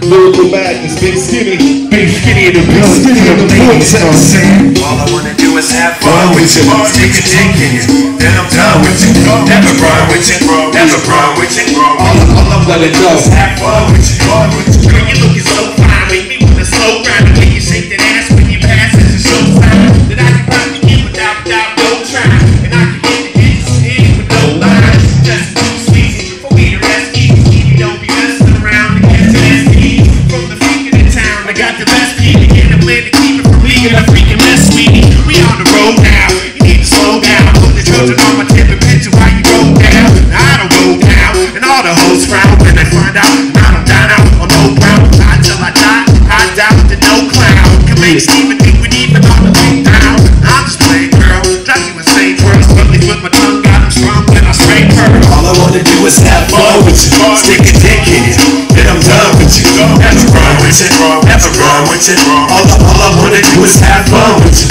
Lyrical madness, big skinny in the Vortex. All I wanna do is have fun with you, stick a dick in you, then I'm done with you. Never run with you, never run with you. All I'm gonna do is have fun with you. Girl, you looking so fine, make me wanna slow grind. The way you shake that ass when you pass is a showtime. That I can probably get without no try. And I can get the hits with no lines. Just too sweet for me to rescue. You don't be messing around and get nasty. From the freak in the town, I got the best key to get a plan to keep it from being a freaking mess, sweetie. We on the road now, you need to slow down. Put the children on my tip and picture while you go down. I don't go down, and all the hoes frown when they find out I don't dine out on no brown. Not till I die, I doubt that no clown can make Steven think we even on the way down. I'm just playing, girl, drive you insane. Twirls quickly with my tongue, got them strong when I spray her. All I wanna do is have fun with you, stick a dick in you, then I'm done with you. Never run with you, never run with you. All I wanna do is have fun with you.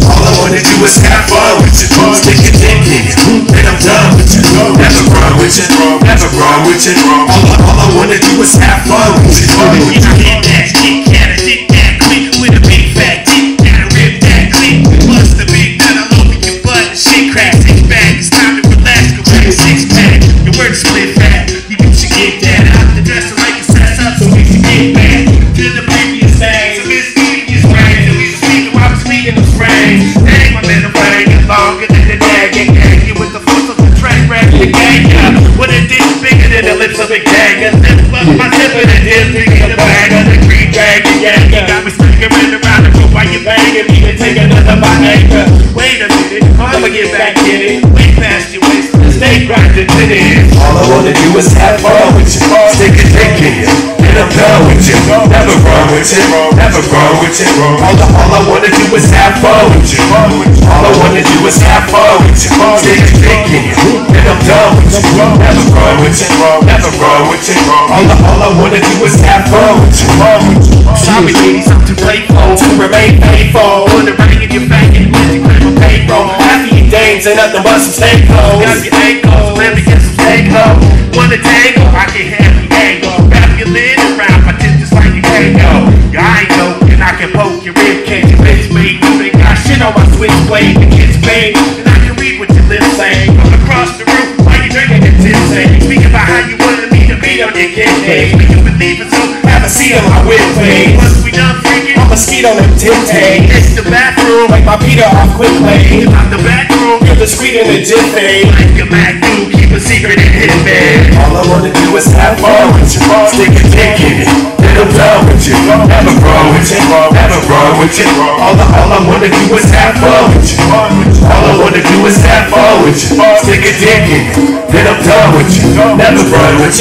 All I wanna do is have fun with you, stick a dick in you, then I'm done with you. Never run with you, never run with you. All I wanna do is have fun with you. You get that, get cat, dick that quick with a big fat dick that rip that click. Bust a big nut all over your butt and shit crack. Sit back, it's time to relax, go back 6-pack. Your work split fat, you get that out the dresser like a sass up so we can get back to the previous thing. So this previous brain, so we speaking while I'm speaking the frame. Dang, my middle brain is longer than the dag, gang you with the force of the track, rap the gang, yeah. What it did bigger than the lips of a gang, and then fuck my tip and it is bigger than the bag of the green dragon, yeah. You got me sticking around the room while you banging me and take another by anchor. Wait a minute, I'ma get back in it. Way past your waist, stay grinding to this. All I wanna do is have fun with you, stick a dick in you, then I'm done with you. Never run with you, never run with you. All I wanna do is have fun with you. All I wanna do is have fun with you, stick a dick in you, then I'm done with you. Never run with you, never run with you. All I wanna do is have fun with you. Sorry ladies, I'm too playful to remain faithful. Put a ring in your back and let you claim a payroll. Half of your dames ain't nothing but some steak hoes. Got your ankles, let me get some steak hoes. Wanna tangle, I can have you angle. Wrap your lid around my tip just like you can't go. I ain't joking, I can poke your rib cage. Your bitch made you think I shit on my switchblade. The kids paid, and I can read what your lips say. From across the room while you drinking your tits say. Speak about how you wanted me to beat on your kidney. We can believe it, so have a seat on my whip face. Once we done freaking, I'm a skeet on them titties. It's the bathroom, like my Peter off quick play. I'm the back room, you're the street in the jiffy. Like a Mac do, keep a secret and hit me. All I wanna do is have fun with you, stick a dick in it, then I'm done with you. Never run with you, never run with you. All I wanna do is have fun with you. All I wanna do is have fun with you, stick a dick in it, then I'm done with you. Never run with you.